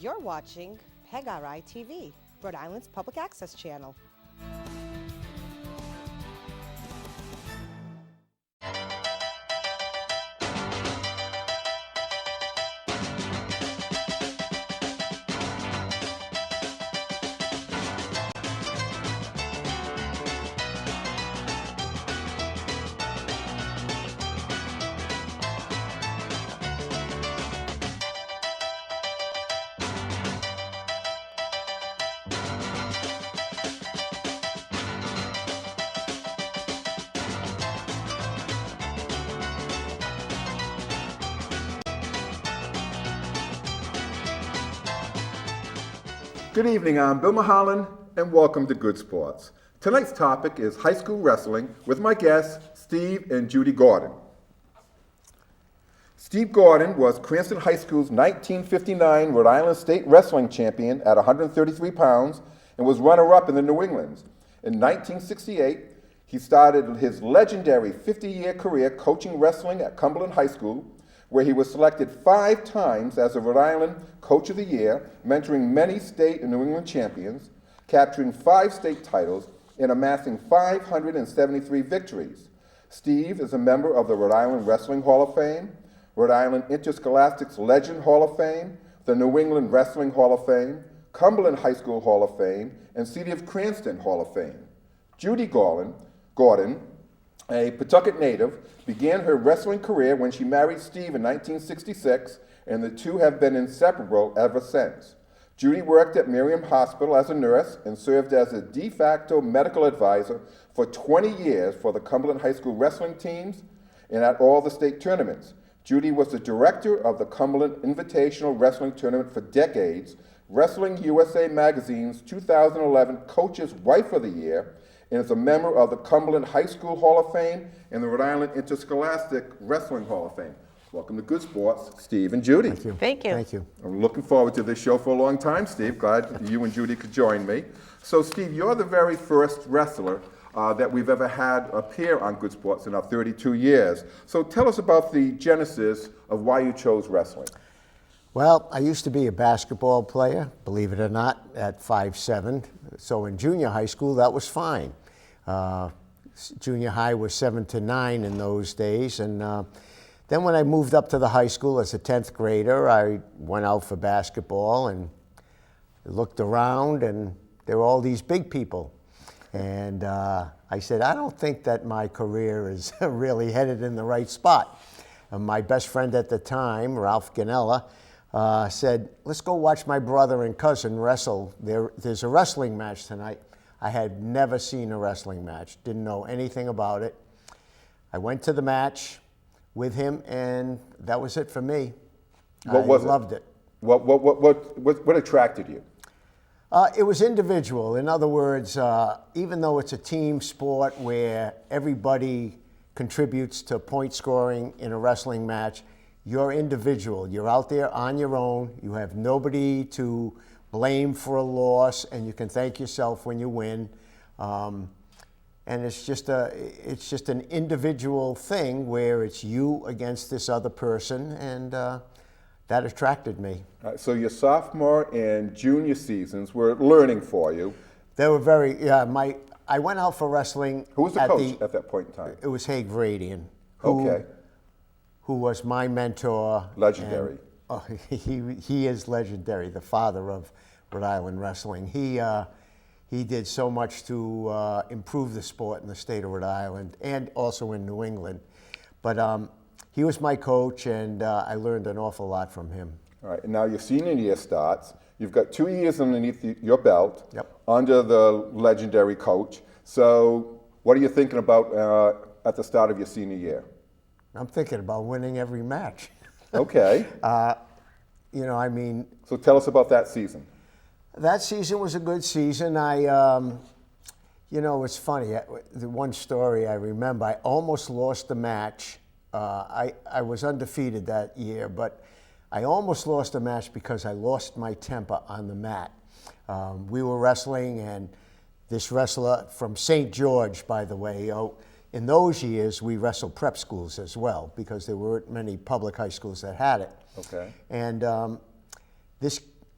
You're watching PEGRI TV, Rhode Island's public access channel. Good evening, I'm Bill Mulholland, and welcome to Good Sports. Tonight's topic is high school wrestling with my guests, Steve and Judy Gordon. Steve Gordon was Cranston High School's 1959 Rhode Island State Wrestling Champion at 133 pounds and was runner-up in the New Englands. In 1968, he started his legendary 50-year career coaching wrestling at Cumberland High School, where he was selected 5 times as a Rhode Island Coach of the Year, mentoring many state and New England champions, capturing 5 state titles, and amassing 573 victories. Steve is a member of the Rhode Island Wrestling Hall of Fame, Rhode Island Interscholastics Legend Hall of Fame, the New England Wrestling Hall of Fame, Cumberland High School Hall of Fame, and City of Cranston Hall of Fame. Judy Gordon, a Pawtucket native, began her wrestling career when she married Steve in 1966, and the two have been inseparable ever since. Judy worked at Miriam Hospital as a nurse and served as a de facto medical advisor for 20 years for the Cumberland High School wrestling teams and at all the state tournaments. Judy was the director of the Cumberland Invitational Wrestling Tournament for decades, Wrestling USA Magazine's 2011 Coach's Wife of the Year, and is a member of the Cumberland High School Hall of Fame and the Rhode Island Interscholastic Wrestling Hall of Fame. Welcome to Good Sports, Steve and Judy. Thank you. Thank you. Thank you. I'm looking forward to this show for a long time, Steve. Glad you and Judy could join me. So, Steve, you're the very first wrestler that we've ever had appear on Good Sports in our 32 years. So tell us about the genesis of why you chose wrestling. Well, I used to be a basketball player, believe it or not, at 5'7". So in junior high school, that was fine. Junior high was 7 to 9 in those days. And then when I moved up to the high school as a 10th grader, I went out for basketball and looked around, and there were all these big people. And I said, I don't think that my career is really headed in the right spot. And my best friend at the time, Ralph Ganella, said, let's go watch my brother and cousin wrestle. There's a wrestling match tonight. I had never seen a wrestling match, didn't know anything about it. I went to the match with him, and that was it for me. I loved it. What attracted you? It was individual. In other words, even though it's a team sport where everybody contributes to point scoring in a wrestling match, you're individual. You're out there on your own. You have nobody to blame for a loss, and you can thank yourself when you win. And it's just an individual thing where it's you against this other person, and that attracted me. So your sophomore and junior seasons were learning for you. They were very, I went out for wrestling. Who was the coach at that point in time? It was Haig Vradian, who was my mentor. Legendary. And, he is legendary, the father of Rhode Island wrestling. He did so much to improve the sport in the state of Rhode Island and also in New England. But he was my coach, and I learned an awful lot from him. All right, and now your senior year starts. You've got 2 years underneath your belt under the legendary coach. So what are you thinking about at the start of your senior year? I'm thinking about winning every match. Okay. So tell us about that season. That season was a good season. It's funny. The one story I remember, I almost lost the match. I was undefeated that year, but I almost lost the match because I lost my temper on the mat. We were wrestling, and this wrestler from St. George, by the way, in those years, we wrestled prep schools as well because there weren't many public high schools that had it. Okay. And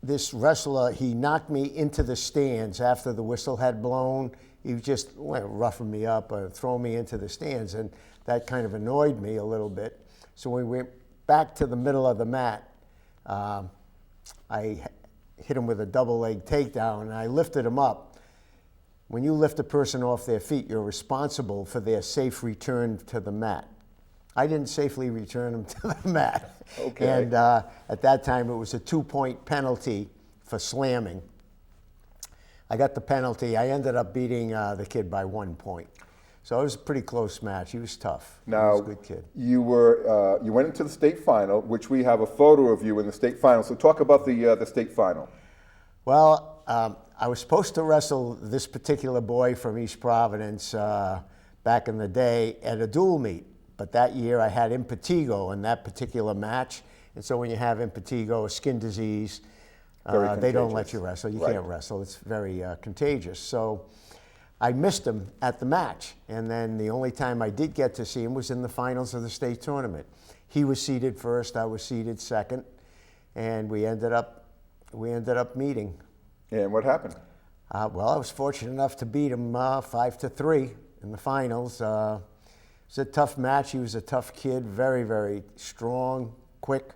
this wrestler, he knocked me into the stands after the whistle had blown. He just went roughing me up or throw me into the stands, and that kind of annoyed me a little bit. So we went back to the middle of the mat. I hit him with a double leg takedown, and I lifted him up. When you lift a person off their feet, you're responsible for their safe return to the mat. I didn't safely return him to the mat. Okay. And at that time, it was a 2-point penalty for slamming. I got the penalty. I ended up beating the kid by 1 point. So it was a pretty close match. He was tough. Now, he was a good kid. you went into the state final, which we have a photo of you in the state final. So talk about the state final. Well, I was supposed to wrestle this particular boy from East Providence back in the day at a dual meet. But that year I had impetigo in that particular match. And so when you have impetigo, a skin disease, they don't let you wrestle. You can't wrestle. It's very contagious. So I missed him at the match. And then the only time I did get to see him was in the finals of the state tournament. He was seeded first. I was seeded second. And we ended up meeting. And what happened? Well, I was fortunate enough to beat him 5-3 in the finals. It was a tough match. He was a tough kid, very, very strong, quick.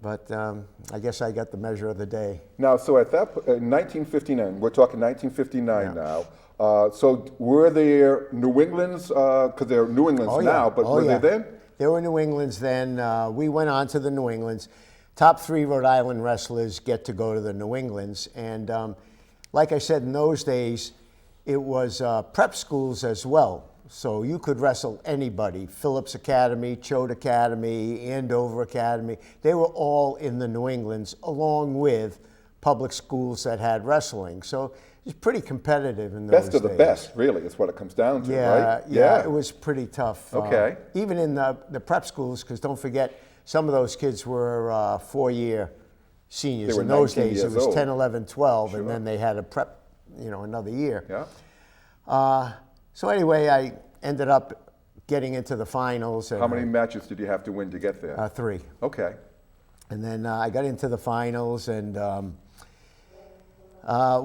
But I guess I got the measure of the day. Now, so at that in 1959, we're talking 1959 now. So were there New Englands, because they're New Englands now, but were they then? There were New Englands then. We went on to the New Englands. Top 3 Rhode Island wrestlers get to go to the New Englands. And like I said, in those days, it was prep schools as well. So you could wrestle anybody. Phillips Academy, Choate Academy, Andover Academy. They were all in the New Englands, along with public schools that had wrestling. So it was pretty competitive in those days. Best of the best, really, is what it comes down to, right? Yeah, it was pretty tough. Okay. Even in the prep schools, because don't forget, some of those kids were 4-year seniors. In those days, it was 10, 11, 12, sure. And then they had a prep, another year. Yeah. So anyway, I ended up getting into the finals. And how many matches did you have to win to get there? 3. Okay. And then I got into the finals, and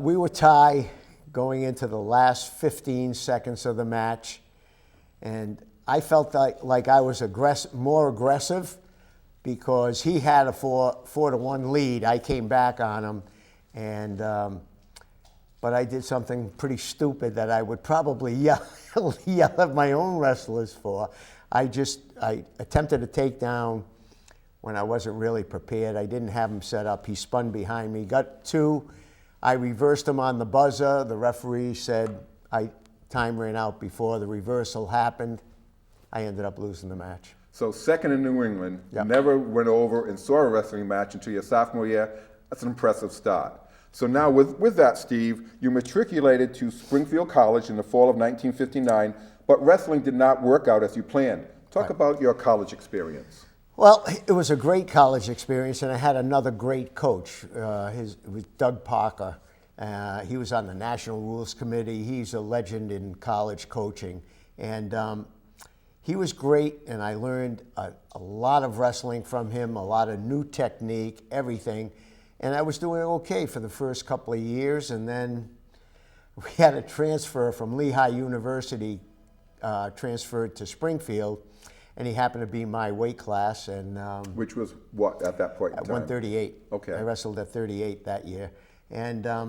we were tied going into the last 15 seconds of the match. And I felt like I was more aggressive because he had a 4-1 lead. I came back on him, and but I did something pretty stupid that I would probably yell at my own wrestlers for. I attempted a takedown when I wasn't really prepared. I didn't have him set up. He spun behind me, got 2. I reversed him on the buzzer. The referee said time ran out before the reversal happened. I ended up losing the match. So second in New England, Yep. Never went over and saw a wrestling match until your sophomore year. That's an impressive start. So now with that, Steve, you matriculated to Springfield College in the fall of 1959, but wrestling did not work out as you planned. Talk about your college experience. Well, it was a great college experience, and I had another great coach. It was Doug Parker. He was on the National Rules Committee. He's a legend in college coaching. And he was great, and I learned a lot of wrestling from him, a lot of new technique, everything. And I was doing okay for the first couple of years, and then we had a transfer from Lehigh University, transferred to Springfield, and he happened to be my weight class. And Which was what at that point in at time? 138. Okay. I wrestled at 38 that year, and I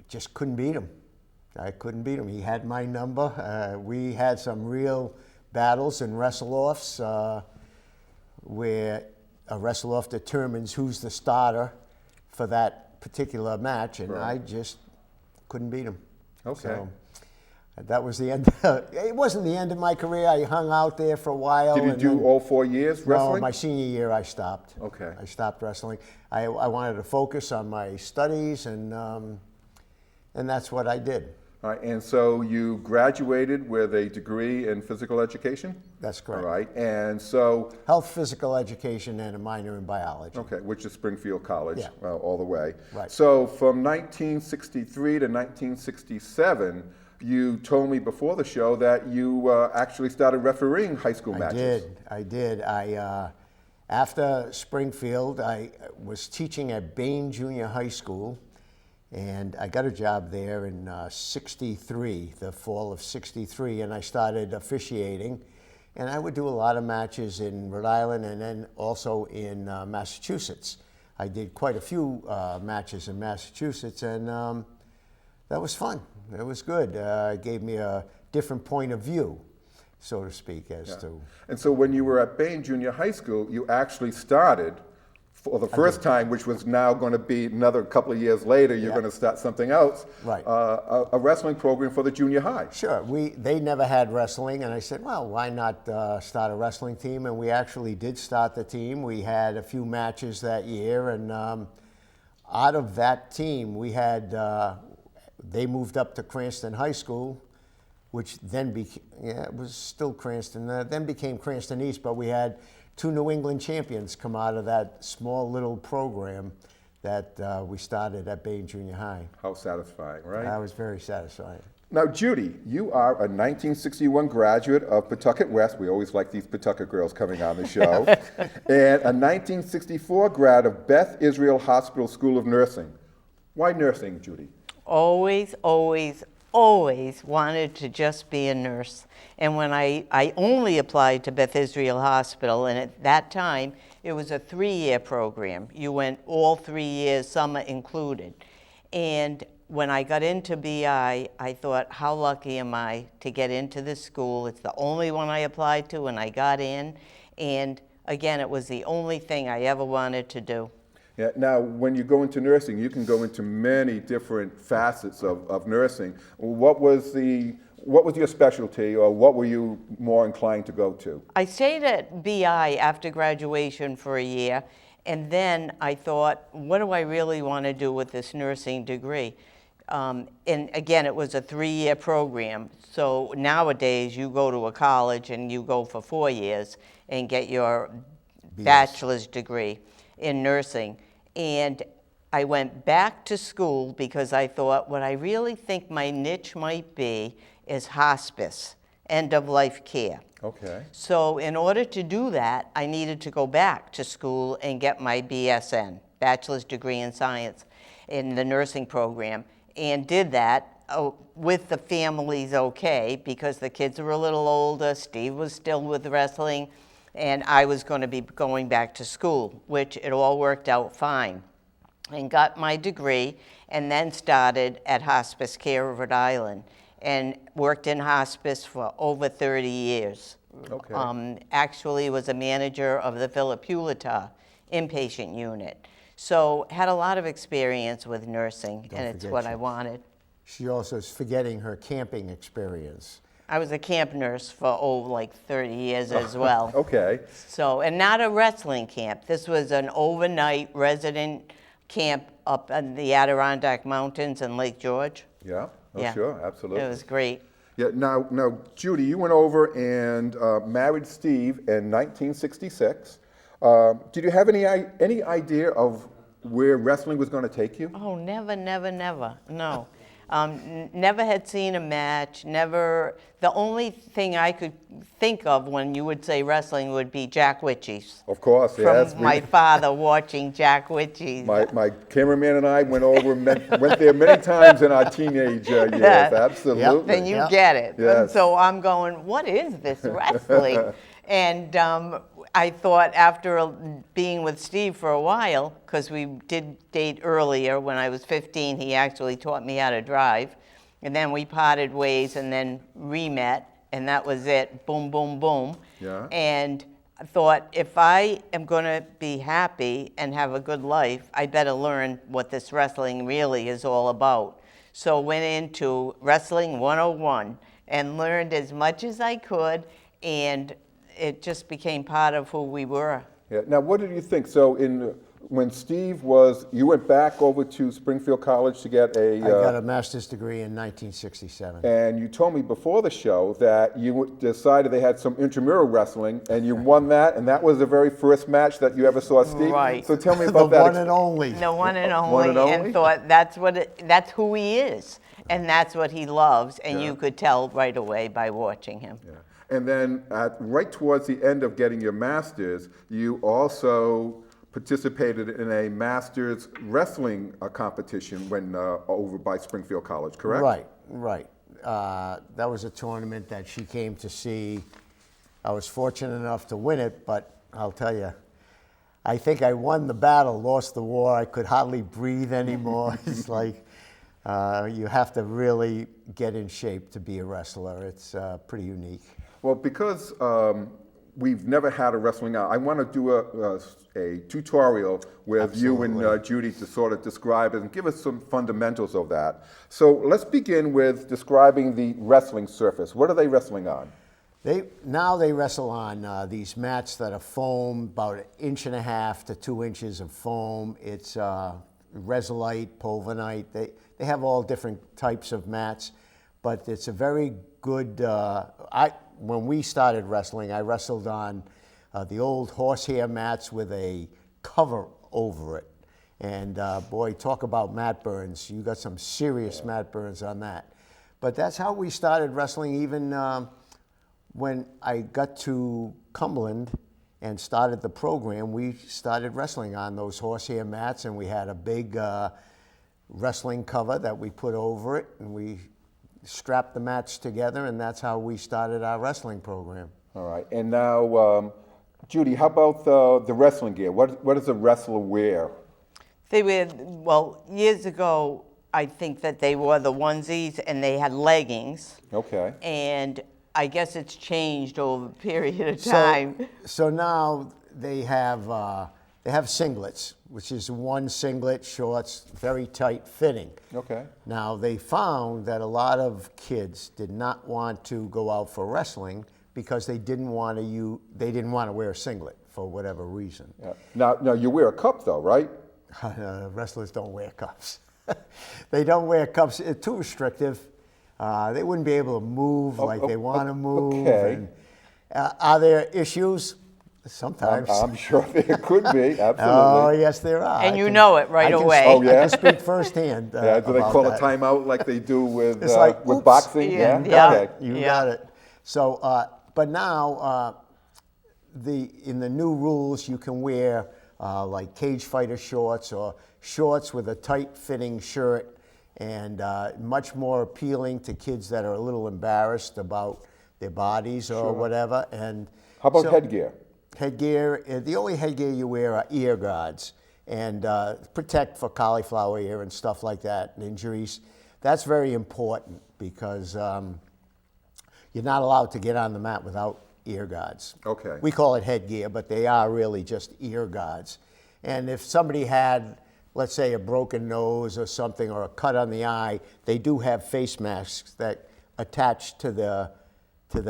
just couldn't beat him. I couldn't beat him. He had my number. We had some real battles and wrestle-offs where a wrestle-off determines who's the starter for that particular match, and I just couldn't beat him. Okay. So that was the end. It wasn't the end of my career. I hung out there for a while. Did you do all 4 years wrestling? No, my senior year I stopped. Okay. I stopped wrestling. I wanted to focus on my studies, and that's what I did. All right, and so you graduated with a degree in physical education? That's correct. All right, and so... Health, physical education, and a minor in biology. Okay, which is Springfield College, Yeah. all the way. Right. So from 1963 to 1967, you told me before the show that you actually started refereeing high school matches. I did. After Springfield, I was teaching at Bain Junior High School, and I got a job there in '63, the fall of '63, and I started officiating. And I would do a lot of matches in Rhode Island and then also in Massachusetts. I did quite a few matches in Massachusetts, and that was fun. It was good. It gave me a different point of view, so to speak, as to... And so when you were at Bain Junior High School, you actually started for the first time, which was now going to be another couple of years later, you're going to start something else, right? A wrestling program for the junior high. Sure. They never had wrestling, and I said, well, why not start a wrestling team? And we actually did start the team. We had a few matches that year, and out of that team, we had, they moved up to Cranston High School, which then became, it was still Cranston, then became Cranston East, but we had 2 New England champions come out of that small little program that we started at Bain Junior High. How satisfying, right? That was very satisfying. Now, Judy, you are a 1961 graduate of Pawtucket West. We always like these Pawtucket girls coming on the show. And a 1964 grad of Beth Israel Hospital School of Nursing. Why nursing, Judy? Always wanted to just be a nurse. And when I only applied to Beth Israel Hospital, and at that time, it was a 3-year program. You went all 3 years, summer included. And when I got into BI, I thought, how lucky am I to get into this school? It's the only one I applied to, and I got in. And again, it was the only thing I ever wanted to do. Yeah, now, when you go into nursing, you can go into many different facets of nursing. What was your specialty, or what were you more inclined to go to? I stayed at BI after graduation for a year, and then I thought, what do I really want to do with this nursing degree? And again, it was a 3-year program. So nowadays, you go to a college and you go for 4 years and get your bachelor's degree in nursing. And I went back to school because I thought what I really think my niche might be is hospice, end-of-life care. Okay. So in order to do that, I needed to go back to school and get my BSN, Bachelor's Degree in Science, in the nursing program, and did that with the families okay, because the kids were a little older, Steve was still with wrestling, and I was going to be going back to school, which it all worked out fine. And got my degree, and then started at Hospice Care of Rhode Island, and worked in hospice for over 30 years. Okay. Actually was a manager of the Philip Hewlett inpatient unit. So had a lot of experience with nursing, and it's what I wanted. She also is forgetting her camping experience. I was a camp nurse for, like 30 years as well. Okay. So, and not a wrestling camp. This was an overnight resident camp up in the Adirondack Mountains in Lake George. Yeah, Yeah. Sure, absolutely. It was great. Yeah, now, Judy, you went over and married Steve in 1966. Did you have any idea of where wrestling was going to take you? Oh, never, no. Never had seen a match, never. The only thing I could think of when you would say wrestling would be Jack Witchy's. Of course, yes. From my father watching Jack Witchy's. My cameraman and I went over, went there many times in our teenage years, absolutely. Then you get it. Yes. And so I'm going, what is this wrestling? And I thought after being with Steve for a while, because we did date earlier, when I was 15, he actually taught me how to drive. And then we parted ways and then re-met, and that was it, boom, boom, boom. Yeah. And I thought, if I am going to be happy and have a good life, I better learn what this wrestling really is all about. So went into Wrestling 101 and learned as much as I could, and it just became part of who we were. Yeah. Now, what did you think? So, when Steve you went back over to Springfield College to get I got a master's degree in 1967. and you told me before the show that you decided they had some intramural wrestling, and you won that, and that was the very first match that you ever saw Steve. Right. So tell me about The that. one and only. The one and One only, and only? and thought that's who he is, and that's what he loves, and you could tell right away by watching him. Yeah. And then right towards the end of getting your master's, you also participated in a master's wrestling competition when over by Springfield College, correct? Right. That was a tournament that she came to see. I was fortunate enough to win it, but I'll tell you, I think I won the battle, lost the war. I could hardly breathe anymore. It's like you have to really get in shape to be a wrestler. It's pretty unique. Well, because we've never had a wrestling out, I want to do a tutorial with you and Judy to sort of describe it and give us some fundamentals of that. So let's begin with describing the wrestling surface. What are they wrestling on? Now they wrestle on these mats that are foam, about 1.5 to 2 inches of foam. It's Resolite, Pulverite. They have all different types of mats, but it's a very good. When we started wrestling, I wrestled on the old horsehair mats with a cover over it. And boy, talk about mat burns. You got some serious mat burns on that. But that's how we started wrestling. Even when I got to Cumberland and started the program, we started wrestling on those horsehair mats, and we had a big wrestling cover that we put over it, and we strapped the mats together, and that's how we started our wrestling program. All right. And now, Judy, how about the wrestling gear? What does a wrestler wear? They wear, well, years ago, I think that they wore the onesies and they had leggings. Okay. And I guess it's changed over a period of time. So now they have singlets, which is one singlet, shorts, very tight fitting. Okay. Now they found that a lot of kids did not want to go out for wrestling because they didn't want to wear a singlet for whatever reason. Yeah. Now you wear a cup though, right? Wrestlers don't wear cups. They don't wear cups. It's too restrictive. They wouldn't be able to move like they want to move. Okay. And, are there issues? Sometimes. I'm sure there could be, absolutely. Oh, yes, there are. And you know it right away. Oh, yeah? I can speak firsthand. Yeah, do they about call that. a timeout like they do with It's like, with oops. boxing? Yeah. Okay. You got it. So, but now, in the new rules, you can wear like cage fighter shorts or shorts with a tight-fitting shirt, and much more appealing to kids that are a little embarrassed about their bodies or whatever. And How about headgear? Headgear, the only headgear you wear are ear guards and protect for cauliflower ear and stuff like that, and injuries. That's very important because you're not allowed to get on the mat without ear guards. Okay. We call it headgear, but they are really just ear guards. And if somebody had, let's say, a broken nose or something, or a cut on the eye, they do have face masks that attach to the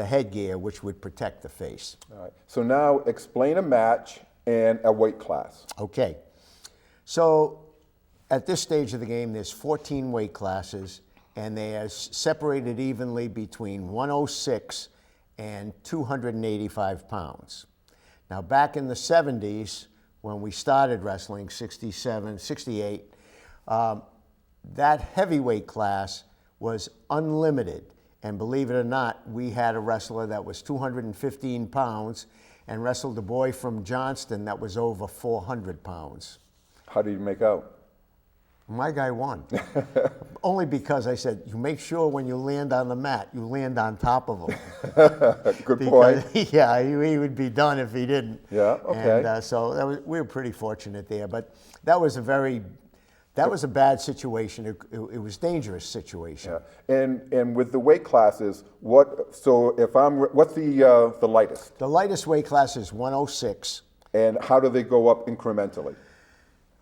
headgear, which would protect the face. All right. So now explain a match and a weight class. Okay. So at this stage of the game, there's 14 weight classes, and they are separated evenly between 106 and 285 pounds. Now, back in the 70s, when we started wrestling, 67, 68, that heavyweight class was unlimited. And believe it or not, we had a wrestler that was 215 pounds and wrestled a boy from Johnston that was over 400 pounds. How did you make out? My guy won. Only because I said, you make sure when you land on the mat, you land on top of him. Good point. Yeah, he would be done if he didn't. Yeah, okay. And so we were pretty fortunate there. But that was a bad situation. It was a dangerous situation. Yeah. And with the weight classes, what's the lightest? The lightest weight class is 106. And how do they go up incrementally?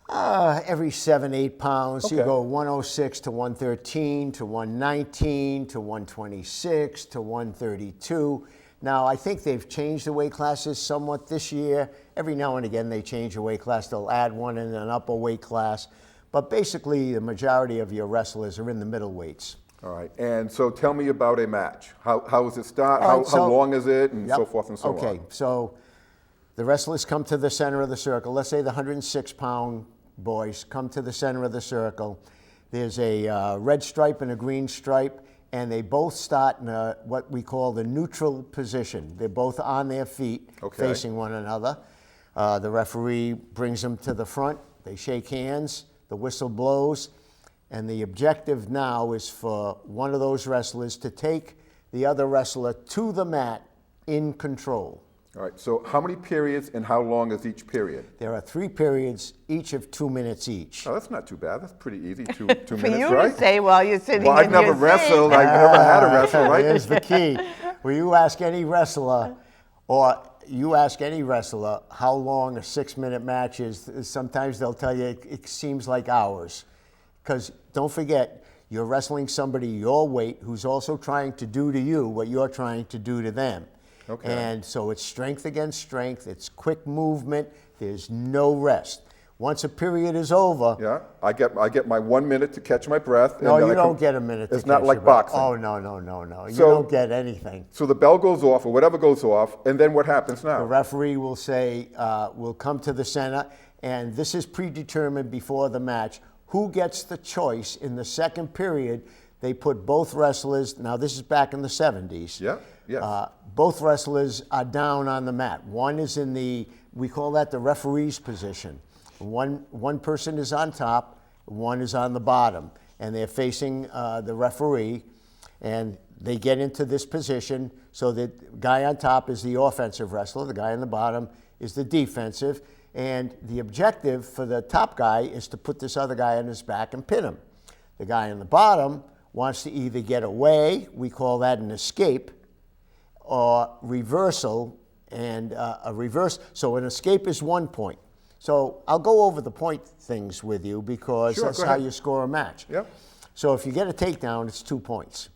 Every 7-8 pounds. Okay. You go 106 to 113 to 119 to 126 to 132. Now, I think they've changed the weight classes somewhat this year. Every now and again, they change a weight class. They'll add one in an upper weight class. But basically, the majority of your wrestlers are in the middle weights. All right. And so tell me about a match. How does it start? All right, how long is it? And Yep. so forth and so on. Okay, so the wrestlers come to the center of the circle. Let's say the 106-pound boys come to the center of the circle. There's a red stripe and a green stripe, and they both start in what we call the neutral position. They're both on their feet, facing one another. The referee brings them to the front. They shake hands. The whistle blows. And the objective now is for one of those wrestlers to take the other wrestler to the mat in control. All right, so how many periods and how long is each period? There are 3 periods, each of 2 minutes each. Oh, that's not too bad. That's pretty easy, two For minutes, you right? to say while you're sitting Well, in I've never your wrestled. seat. I've never had a wrestle, right? Here's the key. When you ask any wrestler, or you ask any wrestler how long a 6-minute match is, sometimes they'll tell you it seems like hours. Because don't forget, you're wrestling somebody your weight who's also trying to do to you what you're trying to do to them. Okay. And so it's strength against strength, it's quick movement, there's no rest. Once a period is over, Yeah, I get my 1 minute to catch my breath. no, and then you I don't get a minute to It's not catch like your breath. boxing. Oh, no. You So- don't get anything. So the bell goes off, or whatever goes off, and then what happens now? The referee will say, will come to the center, and this is predetermined before the match. Who gets the choice in the second period? They put both wrestlers, now this is back in the 70s. Yeah, yes. Both wrestlers are down on the mat. One is in we call that the referee's position. One person is on top, one is on the bottom, and they're facing the referee, and they get into this position so that the guy on top is the offensive wrestler, the guy on the bottom is the defensive, and the objective for the top guy is to put this other guy on his back and pin him. The guy on the bottom wants to either get away, we call that an escape, or reversal, and a reverse. So an escape is 1 point. So I'll go over the point things with you because Sure, that's go how ahead. you score a match. Yep. So if you get a takedown, it's 2 points.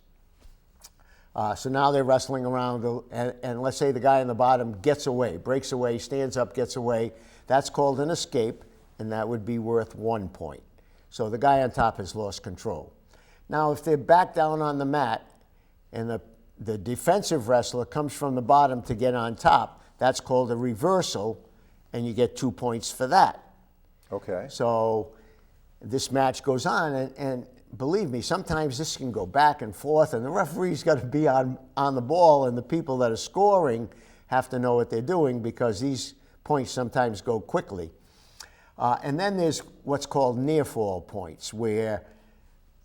So now they're wrestling around, and let's say the guy on the bottom gets away, breaks away, stands up, gets away. That's called an escape, and that would be worth 1 point. So the guy on top has lost control. Now, if they're back down on the mat, and the defensive wrestler comes from the bottom to get on top, that's called a reversal, and you get 2 points for that. Okay. So this match goes on, and believe me, sometimes this can go back and forth, and the referee's got to be on the ball, and the people that are scoring have to know what they're doing because these points sometimes go quickly. And then there's what's called near fall points, where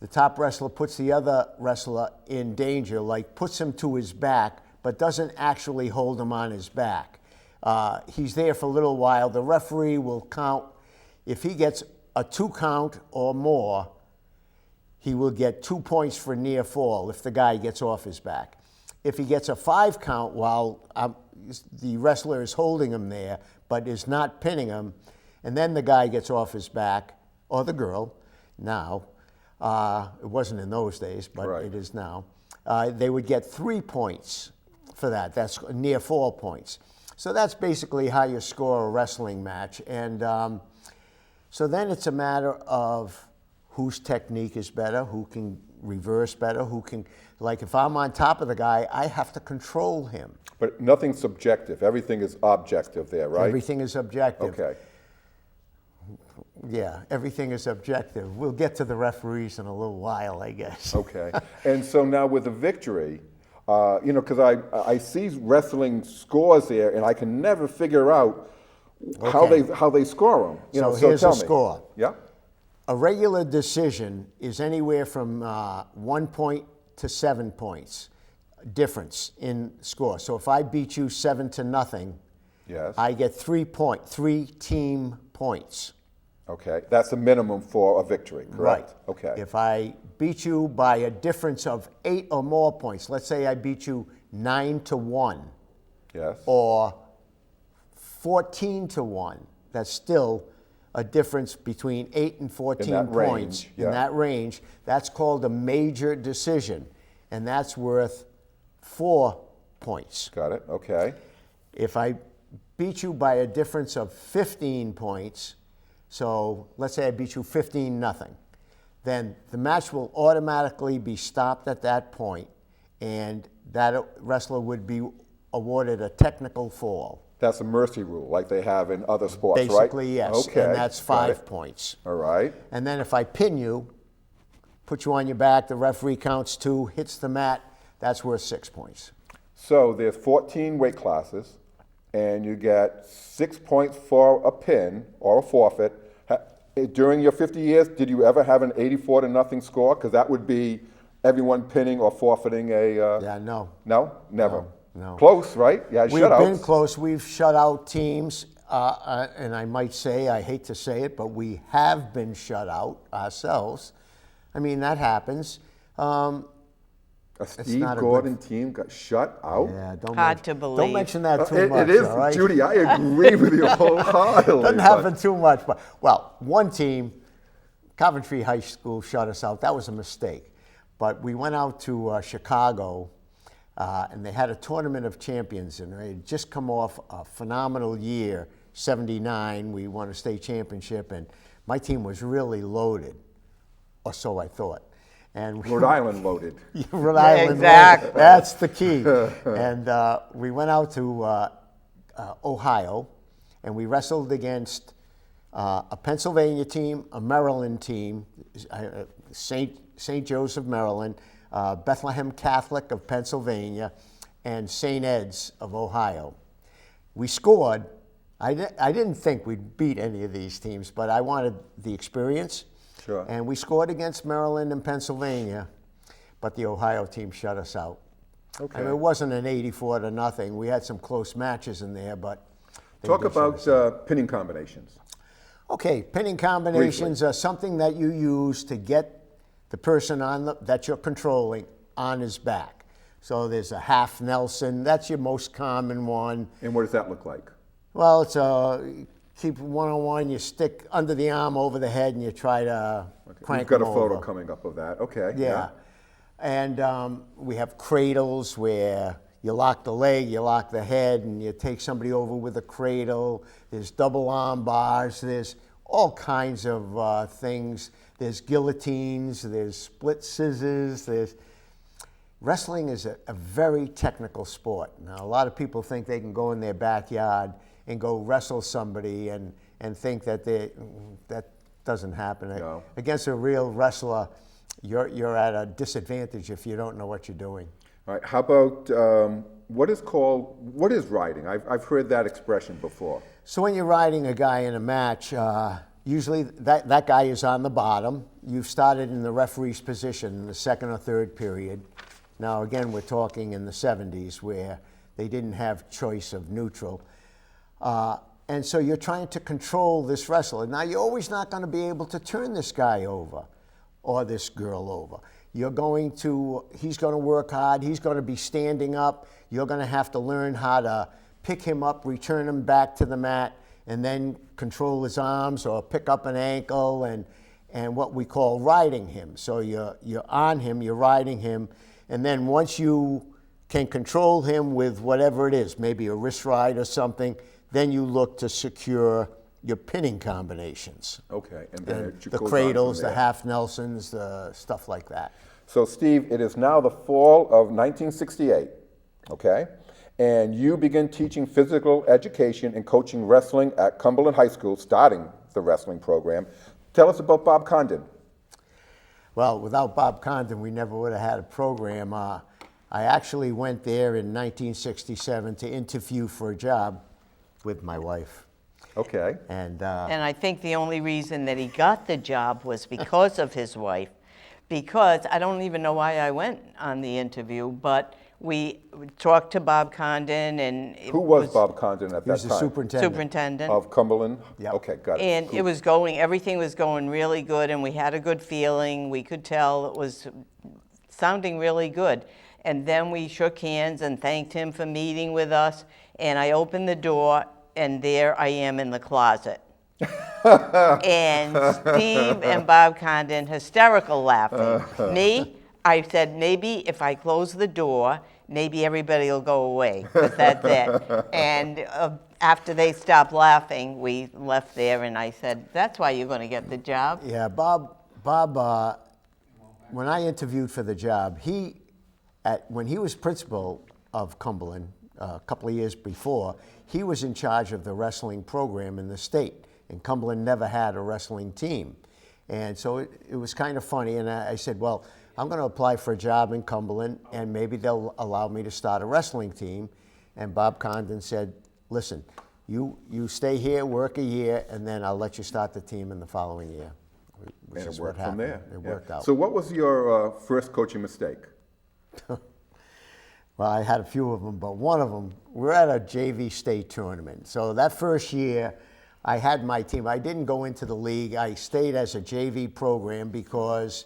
the top wrestler puts the other wrestler in danger, like puts him to his back, but doesn't actually hold him on his back. He's there for a little while. The referee will count. If he gets a 2 count or more, he will get 2 points for near fall if the guy gets off his back. If he gets a 5 count while the wrestler is holding him there but is not pinning him, and then the guy gets off his back, or the girl now, it wasn't in those days, but Right. it is now, they would get 3 points for that. That's near fall points. So that's basically how you score a wrestling match. And so then it's a matter of whose technique is better, who can reverse better, who can, like if I'm on top of the guy, I have to control him. But nothing's subjective. Everything is objective there, right? Everything is objective. Okay. Yeah, everything is objective. We'll get to the referees in a little while, I guess. Okay. And so now with the victory, because I see wrestling scores there, and I can never figure out Okay. how they score them. So here's tell a me. score. Yeah. A regular decision is anywhere from 1 point to 7 points difference in score. So if I beat you 7-0, Yes. I get 3 team points. Okay. That's the minimum for a victory, correct? Right. Okay. If I beat you by a difference of 8 or more points, let's say I beat you 9-1 Yes. or 14-1, that's still a difference between 8 and 14 that points. range, yeah. In that range, that's called a major decision, and that's worth 4 points. Got it. Okay. If I beat you by a difference of 15 points, so let's say I beat you 15-0, then the match will automatically be stopped at that point, and that wrestler would be awarded a technical fall. That's a mercy rule, like they have in other sports, right? Basically, yes, Okay. and that's Got 5 it. points. All right. And then if I pin you, put you on your back, the referee counts 2, hits the mat, that's worth 6 points. So there's 14 weight classes, and you get 6 points for a pin or a forfeit. During your 50 years, did you ever have an 84-0 score? Because that would be everyone pinning or forfeiting a... Yeah, no. No? Never? No. Close, right? Yeah, We've shutouts. been close. We've shut out teams, and I might say, I hate to say it, but we have been shut out ourselves. I mean, that happens. A Steve not a Gordon team got shut out? Yeah, Hard to believe. Don't mention that too much, It is, all right? Judy, I agree with you wholeheartedly. Doesn't but- happen too much, but, well, one team, Coventry High School shut us out. That was a mistake. But we went out to Chicago, and they had a tournament of champions, and they had just come off a phenomenal year, 79. We won a state championship, and my team was really loaded, or so I thought. And Rhode Island loaded. Rhode Island. Exactly. That's the key. And we went out to Ohio, and we wrestled against a Pennsylvania team, a Maryland team, St. Joseph, Maryland, Bethlehem Catholic of Pennsylvania, and St. Ed's of Ohio. We scored. I didn't think we'd beat any of these teams, but I wanted the experience. Sure. And we scored against Maryland and Pennsylvania, but the Ohio team shut us out. Okay. I mean, it wasn't an 84-0. We had some close matches in there, but they Talk did shut us out. about pinning combinations. Okay, pinning combinations are something that you use to get the person that you're controlling on his back. So there's a half Nelson. That's your most common one. And what does that look like? Well, it's keep one-on-one, you stick under the arm over the head, and you try to crank You've got a them photo over. coming up of that. Okay. Yeah. And we have cradles where you lock the leg, you lock the head, and you take somebody over with a cradle. There's double arm bars. There's all kinds of things. There's guillotines. There's split scissors. Wrestling is a very technical sport. Now, a lot of people think they can go in their backyard and go wrestle somebody and think that that doesn't happen. No. Against a real wrestler, you're at a disadvantage if you don't know what you're doing. All right. How about what is riding? I've heard that expression before. So when you're riding a guy in a match, usually that guy is on the bottom. You've started in the referee's position in the second or third period. Now again, we're talking in the 70s where they didn't have choice of neutral. And so you're trying to control this wrestler. Now you're always not going to be able to turn this guy over or this girl over. He's going to work hard. He's going to be standing up. You're going to have to learn how to pick him up, return him back to the mat, and then control his arms or pick up an ankle and what we call riding him. So you're on him, you're riding him, and then once you can control him with whatever it is, maybe a wrist ride or something, then you look to secure your pinning combinations. Okay. And then it The goes on cradles, from the there. half Nelsons, the stuff like that. So, Steve, it is now the fall of 1968, okay? And you begin teaching physical education and coaching wrestling at Cumberland High School, starting the wrestling program. Tell us about Bob Condon. Well, without Bob Condon, we never would have had a program. I actually went there in 1967 to interview for a job with my wife. Okay. And And I think the only reason that he got the job was because of his wife. Because I don't even know why I went on the interview, but we talked to Bob Condon and Who was Bob Condon at he was that the time? superintendent. Of Cumberland? Yep. Okay, got it. And Cool. it was everything was going really good, and we had a good feeling. We could tell it was sounding really good. And then we shook hands and thanked him for meeting with us. And I opened the door, and there I am in the closet. And Steve and Bob Condon hysterical laughing. Me, I said, maybe if I close the door, maybe everybody will go away, 'cause that's it. And after they stopped laughing, we left there, and I said, that's why you're going to get the job. yeah, Bob, when I interviewed for the job, when he was principal of Cumberland a couple of years before, he was in charge of the wrestling program in the state, and Cumberland never had a wrestling team. And so it was kind of funny, and I said, well, I'm going to apply for a job in Cumberland, and maybe they'll allow me to start a wrestling team. And Bob Condon said, listen, you stay here, work a year, and then I'll let you start the team in the following year. Which And is it worked what from happened. there. It worked out. So what was your first coaching mistake? Well, I had a few of them, but one of them, we're at a JV state tournament. So that first year, I had my team. I didn't go into the league. I stayed as a JV program because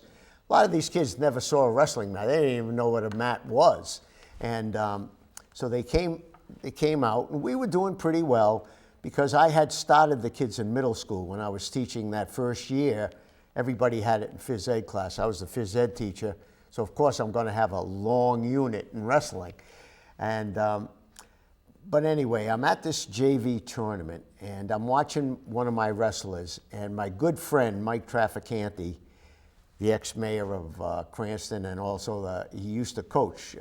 a lot of these kids never saw a wrestling mat. They didn't even know what a mat was. And so they came out, and we were doing pretty well because I had started the kids in middle school when I was teaching that first year. Everybody had it in phys ed class. I was the phys ed teacher. So of course I'm going to have a long unit in wrestling. And but anyway, I'm at this JV tournament, and I'm watching one of my wrestlers, and my good friend, Mike Trafficante, the ex-mayor of Cranston, and also he used to coach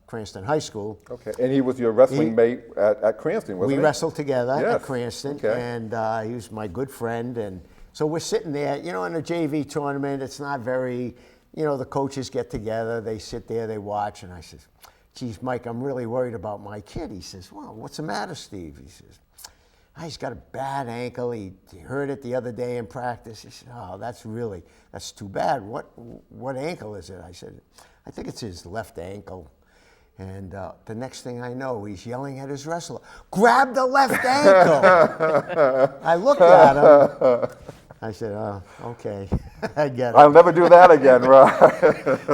Cranston High School. Okay, and he was your wrestling mate at Cranston, wasn't he? We wrestled together Yes. at Cranston, Okay. and he was my good friend. And so we're sitting there, in a JV tournament, it's not very, the coaches get together, they sit there, they watch, and I says, geez, Mike, I'm really worried about my kid. He says, well, what's the matter, Steve? He says, he's got a bad ankle. He hurt it the other day in practice. He said, oh, that's too bad. What ankle is it? I said, I think it's his left ankle. And the next thing I know, he's yelling at his wrestler, grab the left ankle. I looked at him. I said, oh, okay, I get it. I'll never do that again, right?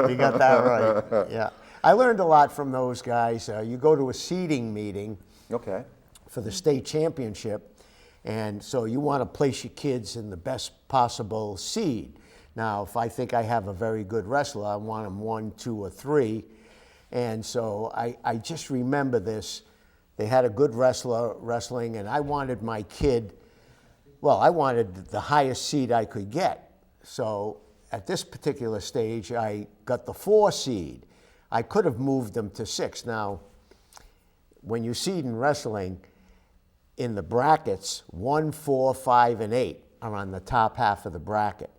You got that right, yeah. I learned a lot from those guys. You go to a seeding meeting Okay. for the state championship, and so you want to place your kids in the best possible seed. Now, if I think I have a very good wrestler, I want them 1, 2, or 3, and so I just remember this. They had a good wrestler wrestling, and I wanted my kid, I wanted the highest seed I could get. So at this particular stage, I got the 4 seed. I could have moved them to 6. Now, when you seed in wrestling, in the brackets, 1, 4, 5, and 8 are on the top half of the bracket.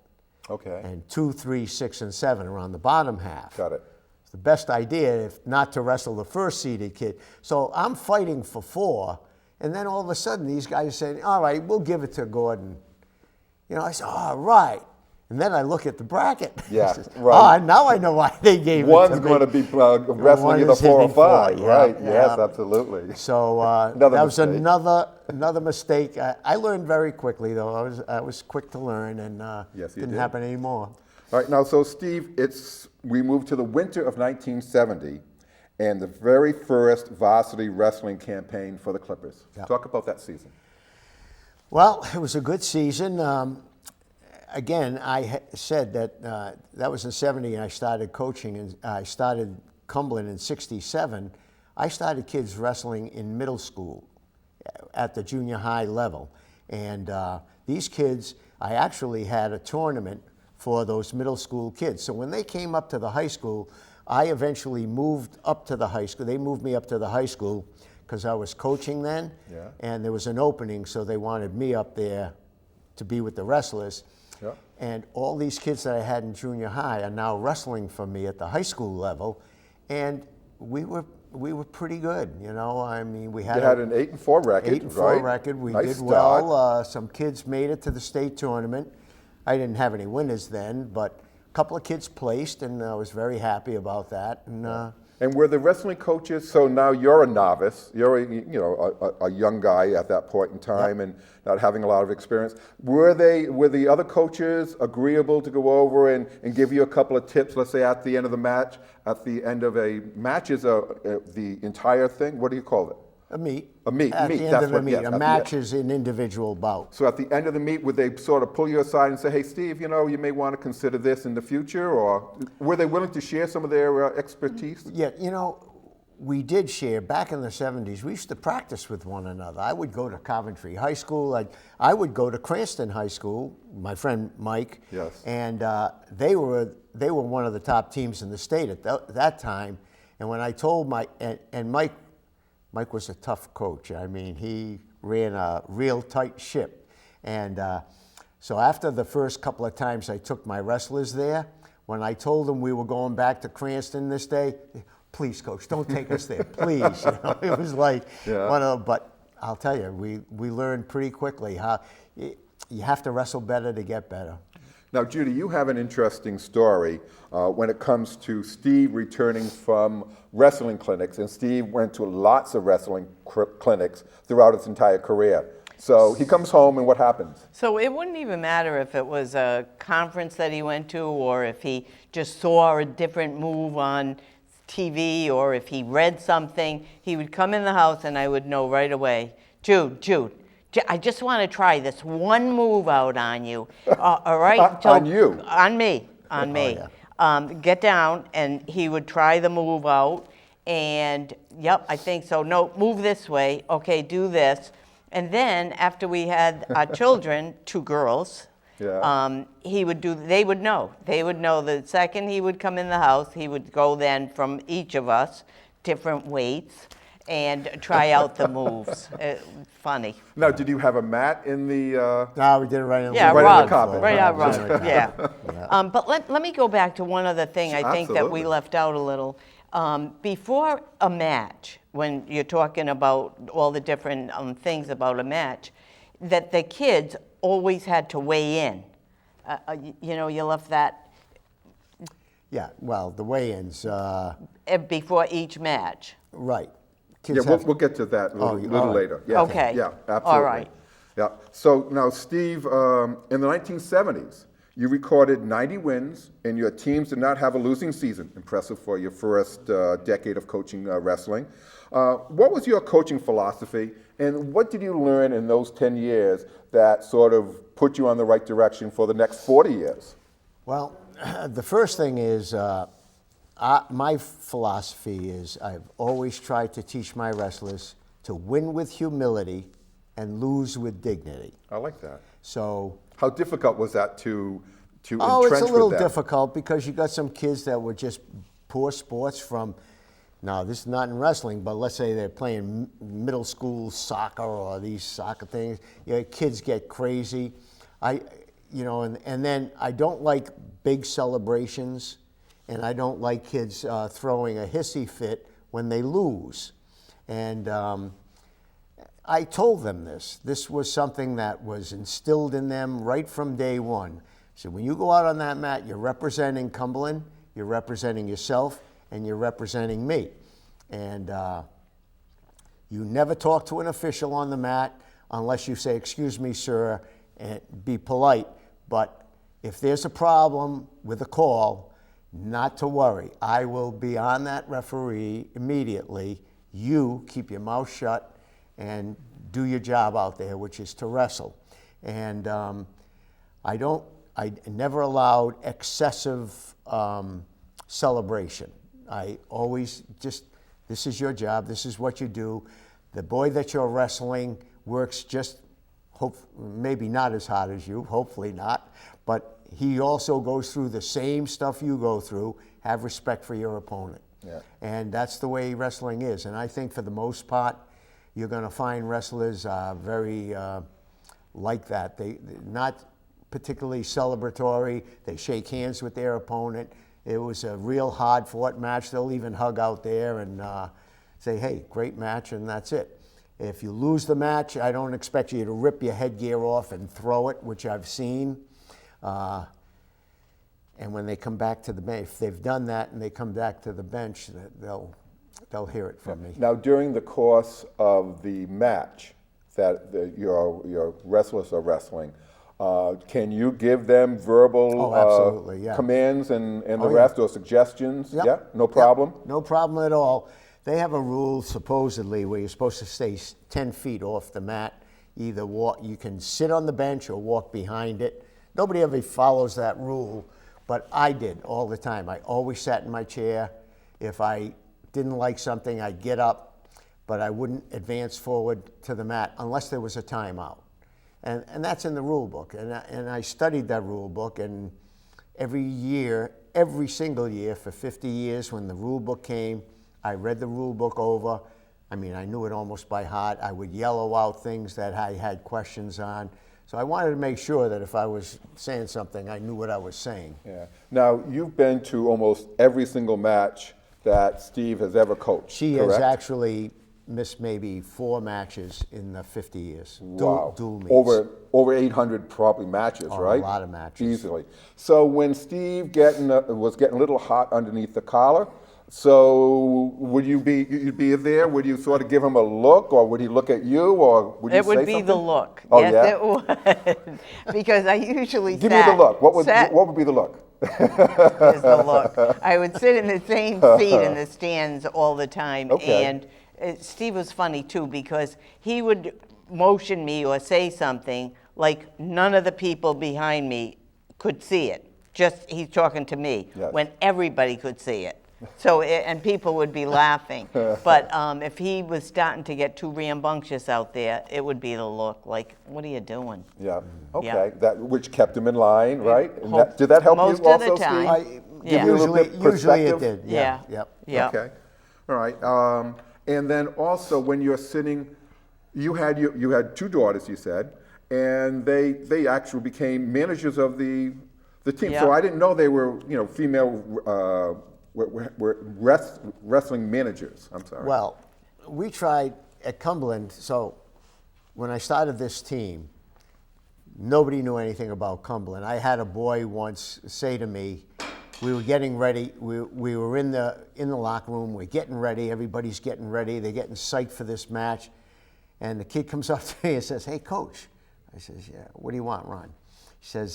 Okay. And 2, 3, 6, and 7 are on the bottom half. Got it. It's the best idea if not to wrestle the first seeded kid. So I'm fighting for 4, and then all of a sudden these guys say, all right, we'll give it to Gordon. I said, all right. And then I look at the bracket. Yeah, Says, right. Oh, now I know why they gave One's it to me. going to be wrestling One either is 4 or hitting 5, 4, right? yeah, Yes, yeah. absolutely. So Another that was mistake. another mistake. I learned very quickly, though. I was quick to learn, and Yes, you didn't did. happen anymore. All right, now, so Steve, we moved to the winter of 1970, and the very first varsity wrestling campaign for the Clippers. Yeah. Talk about that season. Well, it was a good season. Again, I said that that was in '70, and I started coaching, and I started Cumberland in '67. I started kids wrestling in middle school at the junior high level. And these kids, I actually had a tournament for those middle school kids. So when they came up to the high school, I eventually moved up to the high school. They moved me up to the high school because I was coaching then, Yeah. and there was an opening, so they wanted me up there to be with the wrestlers. Yeah. And all these kids that I had in junior high are now wrestling for me at the high school level, and we were pretty good, I mean, we had You had an 8-4 record, 8-4 right? record. We Nice did start. well. Some kids made it to the state tournament. I didn't have any winners then, but a couple of kids placed, and I was very happy about that. And were the wrestling coaches, so now you're a novice, you're a young guy at that point in time, and not having a lot of experience. Were the other coaches agreeable to go over and give you a couple of tips, let's say at the end of the match? At the end of a match is the entire thing, what do you call it? A meet. A meet, At meet, the end that's of a what- meet. yes, at A the match end. is an individual bout. So at the end of the meet, would they sort of pull you aside and say, hey, Steve, you may want to consider this in the future? Or were they willing to share some of their expertise? Yeah, we did share. Back in the 70s, we used to practice with one another. I would go to Coventry High School. I would go to Cranston High School, my friend Mike. Yes. And they were one of the top teams in the state at that time. And when I told Mike, and Mike was a tough coach. I mean, he ran a real tight ship. And So after the first couple of times I took my wrestlers there, when I told them we were going back to Cranston this day, please, Coach, don't take us there, please. You know, it was like, but I'll tell you, we learned pretty quickly how you have to wrestle better to get better. Now, Judy, you have an interesting story when it comes to Steve returning from wrestling clinics, and Steve went to lots of wrestling clinics throughout his entire career. So he comes home, and what happens? So it wouldn't even matter if it was a conference that he went to, or if he just saw a different move on TV, or if he read something. He would come in the house, and I would know right away, Jude, I just want to try this one move out on you. All right? So, on you? On me. Get down, and he would try the move out, and yep, I think so. No, move this way. Okay, do this. And then after we had our children, 2 girls, they would know. They would know the second he would come in the house, he would go then from each of us, different weights, and try out the moves. Funny. Now, did you have a mat in the... No, we did it right in the right rug, in the carpet. Right on rug, yeah. But let me go back to one other thing I think that we left out a little. Before a match, when you're talking about all the different things about a match, that the kids always had to weigh in. You know, you left that. Yeah, well, the weigh-ins. Before each match. Right. Yeah, we'll get to that a little later. Yeah. Okay. Yeah, absolutely. All right. Yeah. So now, Steve, in the 1970s, you recorded 90 wins, and your teams did not have a losing season. Impressive for your first decade of coaching wrestling. What was your coaching philosophy, and what did you learn in those 10 years that sort of put you on the right direction for the next 40 years? Well, the first thing is my philosophy is I've always tried to teach my wrestlers to win with humility and lose with dignity. I like that. So, how difficult was that to entrench with that? Oh, it's a little difficult because you got some kids that were just poor sports from, now this is not in wrestling, but let's say they're playing middle school soccer or these soccer things. You know, kids get crazy. And then I don't like big celebrations, and I don't like kids throwing a hissy fit when they lose. And I told them this. This was something that was instilled in them right from day one. So when you go out on that mat, you're representing Cumberland, you're representing yourself, and you're representing me. And you never talk to an official on the mat unless you say, "Excuse me, sir," and be polite. But if there's a problem with a call, not to worry. I will be on that referee immediately. You keep your mouth shut and do your job out there, which is to wrestle. And I never allowed excessive celebration. I always just, this is your job, this is what you do. The boy that you're wrestling works just, maybe not as hard as you, hopefully not, but he also goes through the same stuff you go through. Have respect for your opponent. Yeah. And that's the way wrestling is. And I think for the most part, you're going to find wrestlers very like that. They're not particularly celebratory. They shake hands with their opponent. It was a real hard-fought match. They'll even hug out there and say, "Hey, great match," and that's it. If you lose the match, I don't expect you to rip your headgear off and throw it, which I've seen. And when they come back to the bench, if they've done that and they come back to the bench, they'll hear it from me. Now, during the course of the match that your wrestlers are wrestling, can you give them verbal absolutely, yeah. commands and the rest, or suggestions? Yep. Yeah, no problem? Yep. No problem at all. They have a rule, supposedly, where you're supposed to stay 10 feet off the mat. Either you can sit on the bench or walk behind it. Nobody ever follows that rule, but I did all the time. I always sat in my chair. If I didn't like something, I'd get up, but I wouldn't advance forward to the mat unless there was a timeout. And that's in the rule book. And I studied that rule book, and every single year for 50 years when the rule book came, I read the rule book over. I mean, I knew it almost by heart. I would yellow out things that I had questions on. So I wanted to make sure that if I was saying something, I knew what I was saying. Yeah. Now, you've been to almost every single match that Steve has ever coached, She correct? has actually missed maybe 4 matches in the 50 years. Wow. Dual meets. Over 800 probably matches, Oh, right? a lot of matches. Easily. So when Steve was getting a little hot underneath the collar, so you'd be there? Would you sort of give him a look, or would he look at you, or would you It say would be something? the look. Oh, Yes, yeah? it would. Because I usually Give me the look. What would be the look? Is the look. I would sit in the same seat in the stands all the time. Okay. And Steve was funny too, because he would motion me or say something like none of the people behind me could see it. Just he's talking to me, Yes. when everybody could see it. So, and people would be laughing. But if he was starting to get too rambunctious out there, it would be the look, like, what are you doing? Yeah. Okay. Yeah. That which kept him in line, right? And Hope- did that help most you of the also, time. Steve? Yeah. Give you a little bit Usually it perspective? did. Yeah. Yeah. Yep. Yeah. Okay. All right. And then also when you're sitting, you had 2 daughters, you said, and they actually became managers of the team. Yeah. So I didn't know they were female were wrestling managers. I'm sorry. Well, we tried at Cumberland. So when I started this team, nobody knew anything about Cumberland. I had a boy once say to me, we were getting ready. We were in the locker room. We're getting ready. Everybody's getting ready. They're getting psyched for this match. And the kid comes up to me and says, "Hey, coach." I says, "Yeah, what do you want, Ron?" He says,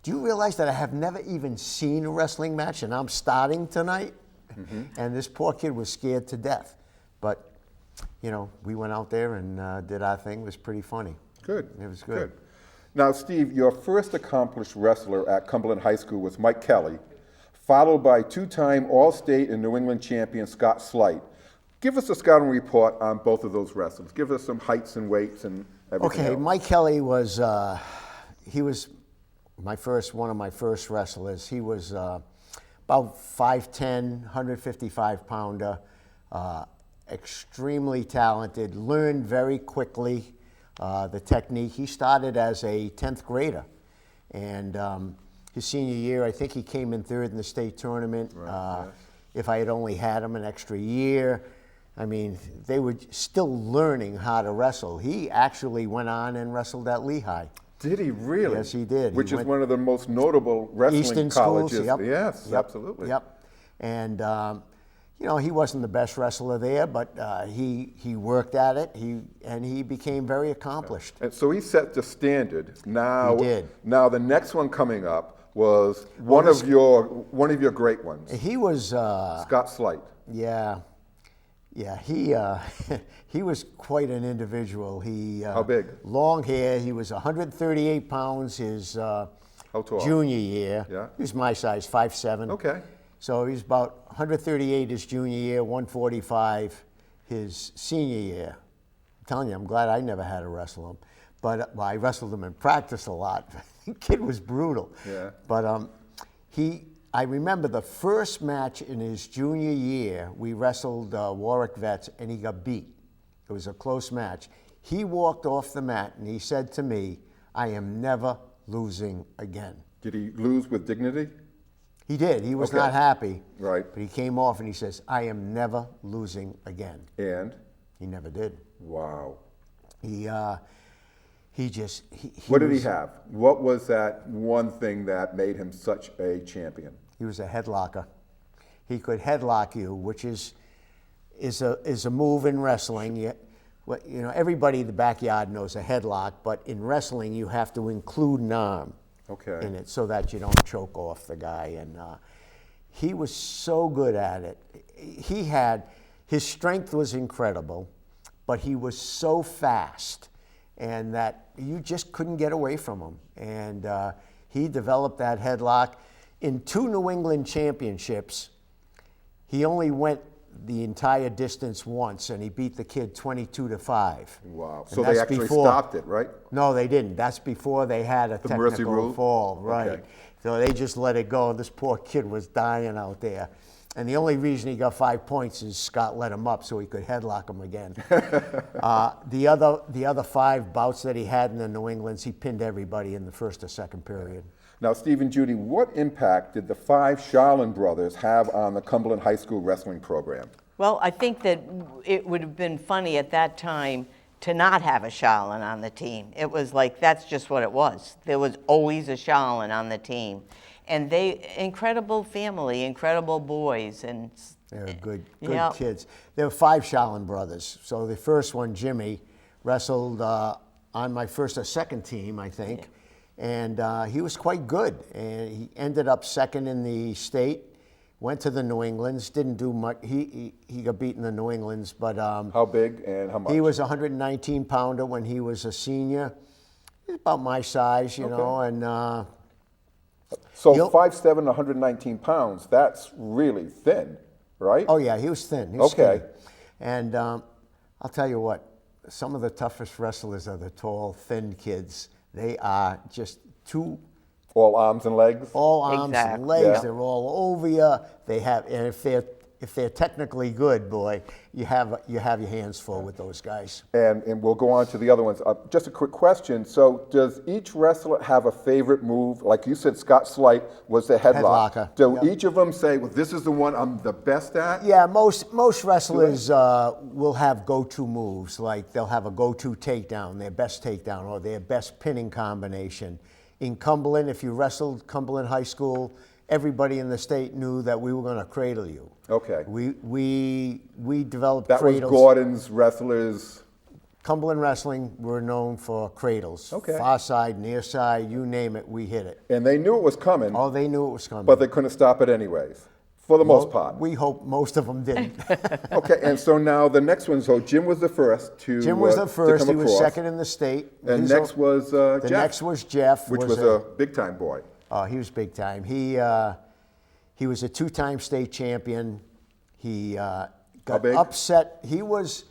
"Do you realize that I have never even seen a wrestling match and I'm starting tonight?" Mm-hmm. And this poor kid was scared to death. But, we went out there and did our thing. It was pretty funny. Good. It was good. Now, Steve, your first accomplished wrestler at Cumberland High School was Mike Kelly, followed by 2-time All-State and New England champion Scott Slight. Give us a scouting report on both of those wrestlers. Give us some heights and weights and everything Okay, else. Mike Kelly was, he was one of my first wrestlers. He was about 5'10", 155 pounder, extremely talented, learned very quickly the technique. He started as a 10th grader, and his senior year, I think he came in 3rd in the state tournament. Right, yes. If I had only had him an extra year, I mean, they were still learning how to wrestle. He actually went on and wrestled at Lehigh. Did he really? Yes, he did. Which He is went- one of the most notable wrestling Eastern colleges. schools, yep. Yes, Yep. absolutely. Yep. And, he wasn't the best wrestler there, but he worked at it, and he became very accomplished. And so he set the standard. Now, He did. Now the next one coming up was one of your great ones, He was, Scott Slight. yeah, he was quite an individual. How big? Long hair. He was 138 pounds his How tall? junior year. Yeah. He was my size, 5'7". Okay. So he was about 138 his junior year, 145 his senior year. I'm telling you, I'm glad I never had to wrestle him. But I wrestled him in practice a lot. The kid was brutal. Yeah. But I remember the first match in his junior year, we wrestled Warwick Vets, and he got beat. It was a close match. He walked off the mat, and he said to me, "I am never losing again." Did he lose with dignity? He did. He was Okay. not happy. Right. But he came off and he says, "I am never losing again." And He never did. wow. He just. What did he have? What was that one thing that made him such a champion? He was a headlocker. He could headlock you, which is a move in wrestling. Everybody in the backyard knows a headlock, but in wrestling you have to include an arm Okay. in it so that you don't choke off the guy. And he was so good at it. His strength was incredible, but he was so fast, and that you just couldn't get away from him. And he developed that headlock. In 2 New England championships, he only went the entire distance once, and he beat the kid 22-5. Wow. And So they that's actually before- stopped it, right? No, they didn't. That's before they had a The mercy technical rule? fall, right? Okay. So they just let it go. This poor kid was dying out there. And the only reason he got 5 points is Scott let him up so he could headlock him again. The other 5 bouts that he had in the New Englands, he pinned everybody in the first or second period. Now, Steve and Judy, what impact did the 5 Sharlin brothers have on the Cumberland High School wrestling program? Well, I think that it would have been funny at that time to not have a Sharlin on the team. It was like, that's just what it was. There was always a Sharlin on the team. And incredible family, incredible boys. And They were good yeah. kids. There were 5 Sharlin brothers. So the first one, Jimmy, wrestled on my first or second team, I think. Yeah. And he was quite good. And he ended up second in the state, went to the New Englands, didn't do much. He got beaten in the New Englands, but... how big and how much? He was a 119-pounder when he was a senior. He's about my size, you know, and... So 5'7", 119 pounds, that's really thin, right? Oh, yeah, he was thin. He was okay. skinny. And I'll tell you what, some of the toughest wrestlers are the tall, thin kids. They are just too... All arms and legs? All arms and legs. Yeah. They're all over you. They have, and if they're technically good, boy, you have your hands full with those guys. And we'll go on to the other ones. Just a quick question. So does each wrestler have a favorite move? Like you said, Scott Slight was the headlock. Headlocker. Do each of them say, well, this is the one I'm the best at? Yeah, most wrestlers will have go-to moves. Like they'll have a go-to takedown, their best takedown, or their best pinning combination. In Cumberland, if you wrestled Cumberland High School, everybody in the state knew that we were going to cradle you. Okay. We developed that cradles. Was Gordon's wrestlers. Cumberland wrestling were known for cradles. Okay. Far side, near side, you name it, we hit it. And they knew it was coming. Oh, they knew it was coming. But they couldn't stop it anyways, for the most part. We hope most of them didn't. Okay, and so now the next one, so Jim was the first to Jim was the first. to come He was across. second in the state. And next was Jeff. The next was Jeff. Which was a big-time boy. Oh, he was big time. He was a 2-time state champion. He got upset. He was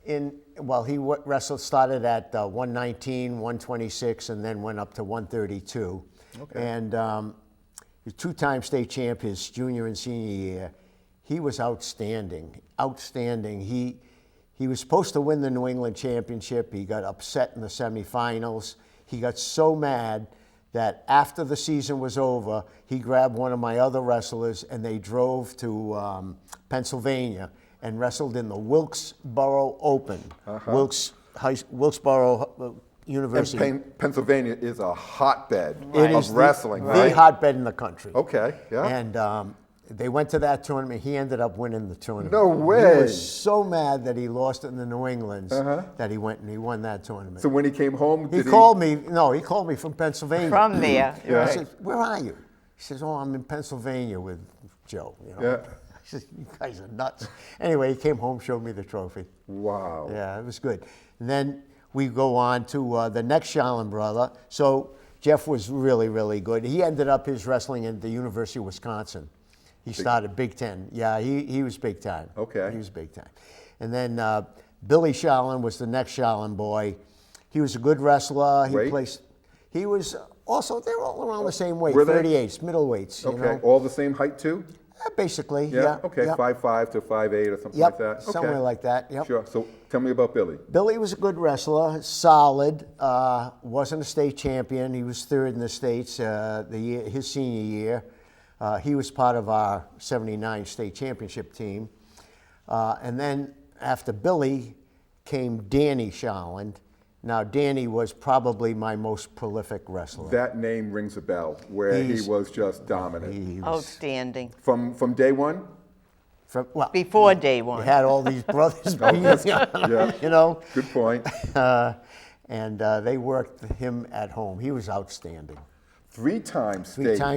in, well, he started at 119, 126, and then went up to 132. Okay. And the 2-time state champ his junior and senior year. He was outstanding, outstanding. He was supposed to win the New England championship. He got upset in the semifinals. He got so mad that after the season was over, he grabbed one of my other wrestlers and they drove to Pennsylvania and wrestled in the Wilkesboro Open. Wilkesboro University. And Pennsylvania is a hotbed It of is wrestling, the right? hotbed in the country. Okay, yeah. And they went to that tournament. He ended up winning the tournament. No way. He was so mad that he lost it in the New Englands that he went and he won that tournament. So when he came home, He called me from Pennsylvania. From there, I right. said, where are you? He says, oh, I'm in Pennsylvania with Joe. You know? Yeah. I said, you guys are nuts. Anyway, he came home, showed me the trophy. Wow. Yeah, it was good. And then we go on to the next Sharlin brother. So Jeff was really, really good. He ended up his wrestling at the University of Wisconsin. He started Big Ten. Yeah, he was big time. Okay. He was big time. And then Billy Sharlin was the next Sharlin boy. He was a good wrestler. He was also, they were all around the same weight, Were they? 38s, middleweights. Okay, You know? all the same height too? Basically, yeah. Okay, Yep. 5'5" to 5'8" or something Yep, like that? Okay. somewhere like that, yep. Sure, so tell me about Billy. Billy was a good wrestler, solid, wasn't a state champion. He was third in the states his senior year. He was part of our 79 state championship team. And then after Billy came Danny Sharlin. Now, Danny was probably my most prolific wrestler. That name rings a bell, where he was just dominant. He was Outstanding. From day one? Before day one. He had all these brothers, you know. Good point. And they worked him at home. He was outstanding. Three-time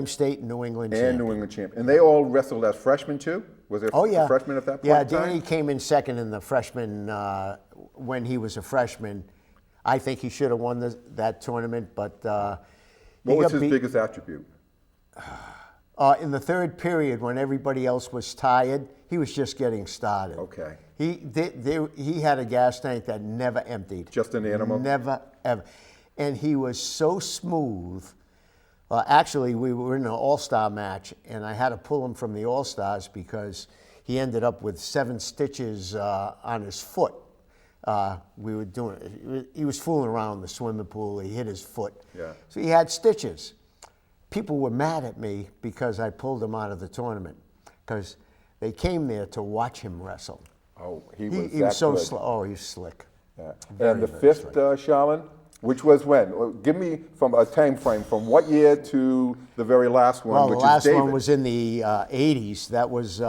state New England champion. And New England champion. And they all wrestled as freshmen too? Was there a freshman at that point Yeah, in time? Danny came in second in the freshman when he was a freshman. I think he should have won that tournament, but what was his biggest attribute? In the third period, when everybody else was tired, he was just getting started. Okay. He had a gas tank that never emptied. Just an animal? Never, ever. And he was so smooth. Actually, we were in an all-star match, and I had to pull him from the all-stars because he ended up with 7 stitches on his foot. We were doing. He was fooling around in the swimming pool. He hit his foot. Yeah. So he had stitches. People were mad at me because I pulled him out of the tournament because they came there to watch him wrestle. Oh, He that was so good. oh, he's slick. Yeah. Very, And the very fifth, slick. Charlene, which was when? Well, give me from a time frame from what year to the very last one, Well, which the last is David. one was in the 80s. That was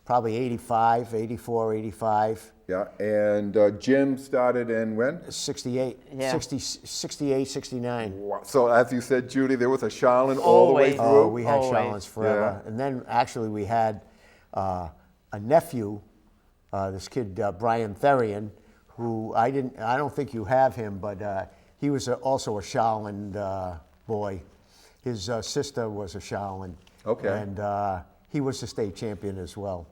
probably 85, 84, 85. Yeah, and Jim started in when? 68, Yeah. 68, 69. Wow. So as you said, Judy, there was a Charlene all the way Always. through. Oh, we had Always. Shallons forever. Yeah. And then actually we had a nephew, this kid Brian Therian, who I don't think you have him, but he was also a Shaolin boy. His sister was a Shaolin. Okay. And he was the state champion as well.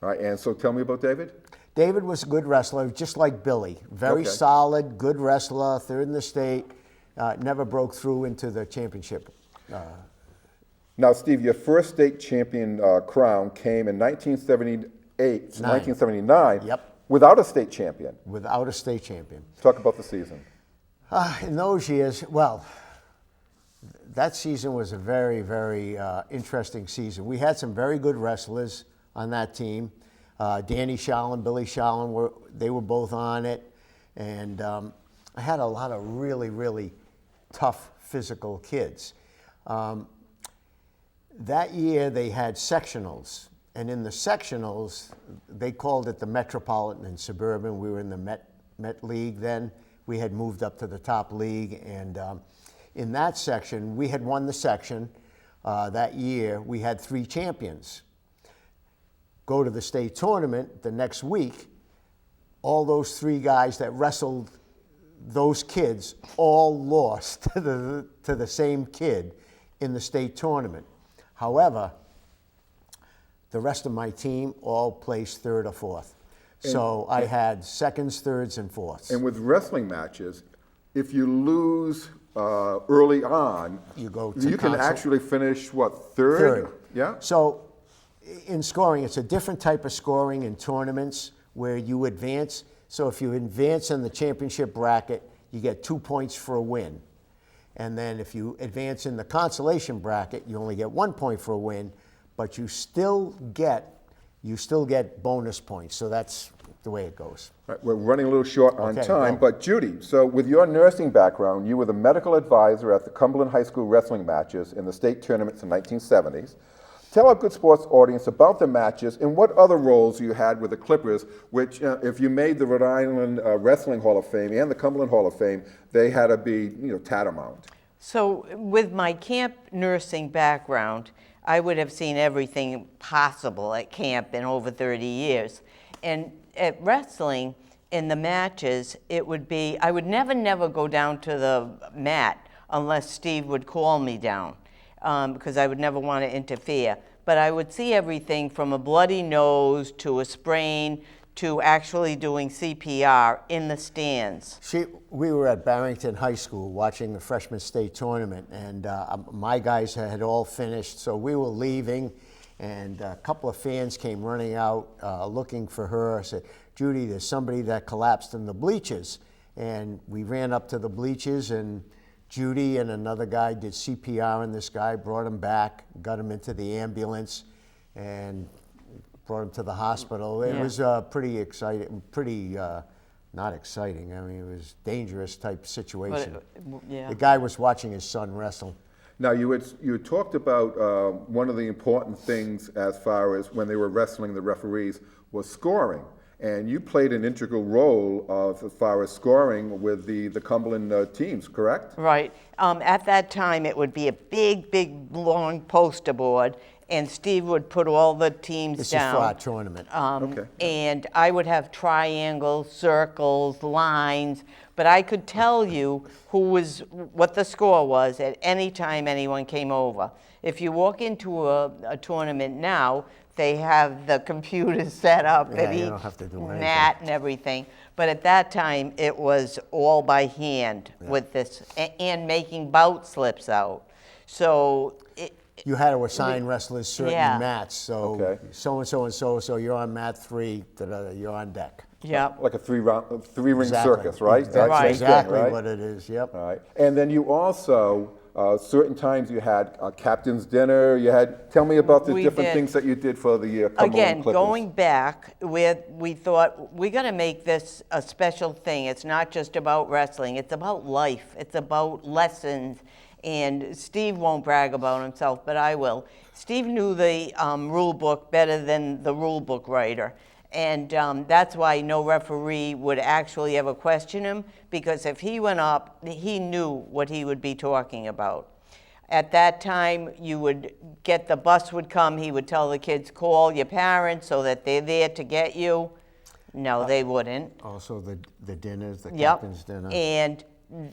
All right, and so tell me about David. David was a good wrestler, just like Billy. Very Okay. solid, good wrestler, third in the state. Never broke through into the championship. Now, Steve, your first state champion crown came in 1979 Yep. without a state champion. Without a state champion. Talk about the season. In those years, well, that season was a very, very interesting season. We had some very good wrestlers on that team. Danny Shallon, Billy Shallon, they were both on it. And I had a lot of really, really tough physical kids. That year they had sectionals. And in the sectionals, they called it the Metropolitan and Suburban. We were in the Met League then. We had moved up to the top league. And in that section, we had won the section. That year, we had 3 champions. Go to the state tournament the next week, all those 3 guys that wrestled those kids all lost to the same kid in the state tournament. However, the rest of my team all placed 3rd or 4th. So I had seconds, thirds, and fourths. And with wrestling matches, if you lose early on, You go to you can console. actually finish, what, third? Third. Yeah? So in scoring, it's a different type of scoring in tournaments where you advance. So if you advance in the championship bracket, you get 2 points for a win. And then if you advance in the consolation bracket, you only get 1 point for a win, but you still get bonus points. So that's the way it goes. All right, we're running a little short on Okay, time, go. but Judy, so with your nursing background, you were the medical advisor at the Cumberland High School wrestling matches in the state tournaments in the 1970s. Tell our Good Sports audience about the matches and what other roles you had with the Clippers, which if you made the Rhode Island Wrestling Hall of Fame and the Cumberland Hall of Fame, they had to be, tantamount. So with my camp nursing background, I would have seen everything possible at camp in over 30 years. And at wrestling, in the matches, it would be, I would never go down to the mat unless Steve would call me down, because I would never want to interfere. But I would see everything from a bloody nose to a sprain to actually doing CPR in the stands. We were at Barrington High School watching the freshman state tournament, and my guys had all finished, so we were leaving, and a couple of fans came running out looking for her. I said, "Judy, there's somebody that collapsed in the bleachers." And we ran up to the bleachers, and Judy and another guy did CPR on this guy, brought him back, got him into the ambulance, and brought him to the hospital. It Yeah. was pretty exciting, not exciting. I mean, it was dangerous type situation. Yeah. The guy was watching his son wrestle. Now, you had talked about one of the important things as far as when they were wrestling the referees was scoring. And you played an integral role as far as scoring with the Cumberland teams, correct? Right. At that time, it would be a big, long poster board, and Steve would put all the teams This down. is for our tournament. Okay. And I would have triangles, circles, lines, but I could tell you what the score was at any time anyone came over. If you walk into a tournament now, they have the computers set up Yeah, at you each don't have to do anything. mat and everything. But at that time, it was all by hand with this, and making bout slips out. So You had to assign wrestlers certain Yeah. mats. So Okay. so-and-so and so-and-so, you're on mat 3, you're on deck. yeah. Like a three-ring Exactly. circus, right? That's Right. exactly Right? what it is, yep. All right. And then you also, certain times you had captain's dinner. You had. Tell me about the We different did. things that you did for the Cumberland Again, Clippers. going back, we thought we're going to make this a special thing. It's not just about wrestling. It's about life. It's about lessons. And Steve won't brag about himself, but I will. Steve knew the rule book better than the rule book writer. And that's why no referee would actually ever question him, because if he went up, he knew what he would be talking about. At that time, you would get, the bus would come, he would tell the kids, call your parents so that they're there to get you. No, they wouldn't. Also the dinners, the Yep. captain's dinner. And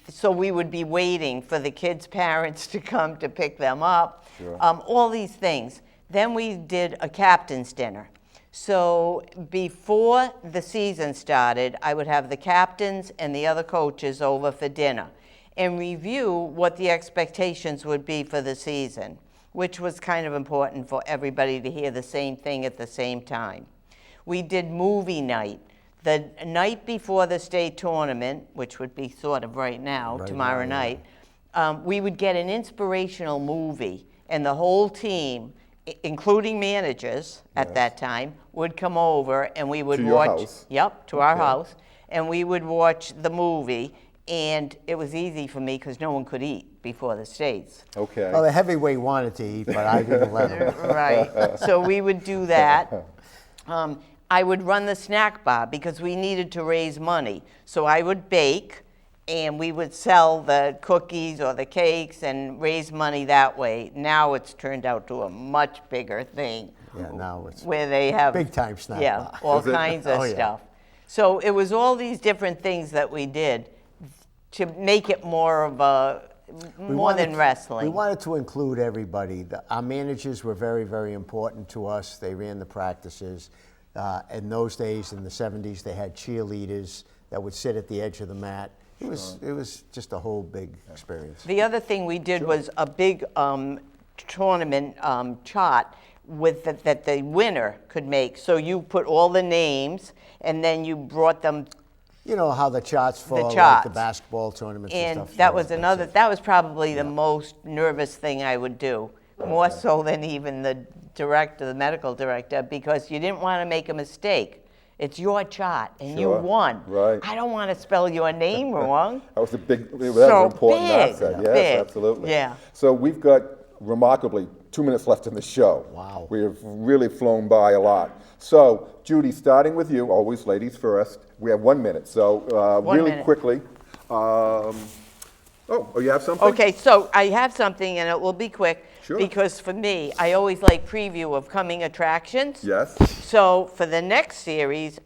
so we would be waiting for the kids' parents to come to pick them up, all these things. Then we did a captain's dinner. So before the season started, I would have the captains and the other coaches over for dinner and review what the expectations would be for the season, which was kind of important for everybody to hear the same thing at the same time. We did movie night. The night before the state tournament, which would be sort of right now, Right tomorrow now, night, we would get an inspirational movie, and the whole team, including managers at that time, would come over and we would To your watch. house? Yep, to our house, and we would watch the movie, and it was easy for me because no one could eat before the states. Okay. Well, the heavyweight wanted to eat, but I didn't let him. Right. So we would do that. I would run the snack bar because we needed to raise money. So I would bake, and we would sell the cookies or the cakes and raise money that way. Now it's turned out to a much bigger thing. Yeah, now it's where they have big time snack yeah, bar. all Is it? kinds of Oh, yeah. stuff. So it was all these different things that we did to make it more of a more than wrestling. We wanted to include everybody. Our managers were very, very important to us. They ran the practices. In those days, in the 70s, they had cheerleaders that would sit at the edge of the mat. It was just a whole big experience. The other thing we did was a big tournament chart that the winner could make. So you put all the names, and then you brought them. You know how the charts fall, like charts. the basketball tournaments and And stuff. that was That's another. it. That was probably the most nervous thing I would do, more so than even the director, the medical director, because you didn't want to make a mistake. It's your chart, and you Sure. won. Right. I don't want to spell your name wrong. That was a big, that was So an important big, asset. Yes, big. absolutely. Yeah. So we've got remarkably 2 minutes left in the show. Wow. We have really flown by a lot. So, Judy, starting with you, always ladies first. We have 1 minute, so 1 really minute. quickly. You have something? Okay, so I have something, and it will be quick. Sure. Because for me, I always like preview of coming attractions. Yes. So for the next series,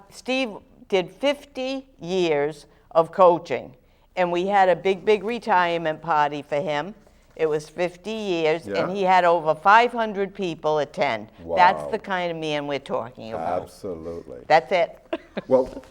Steve did 50 years of coaching, and we had a big retirement party for him. It was 50 years, Yeah. and he had over 500 people attend. Wow. That's the kind of man we're talking about. Absolutely. That's it. Well,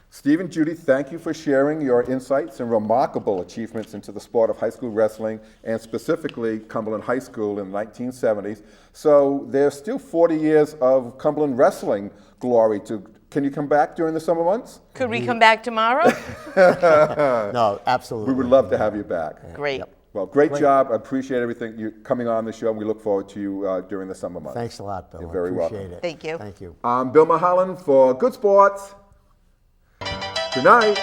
Steve and Judy, thank you for sharing your insights and remarkable achievements into the sport of high school wrestling, and specifically Cumberland High School in the 1970s. So there's still 40 years of Cumberland wrestling glory to. Can you come back during the summer months? Could we come back tomorrow? No, absolutely. We would love to have you back. Great. Well, great job. I appreciate everything you coming on the show, and we look forward to you during the summer months. Thanks a lot, Bill. You're very I appreciate welcome. it. Thank you. Thank you. I'm Bill Mulholland for Good Sports. Good night.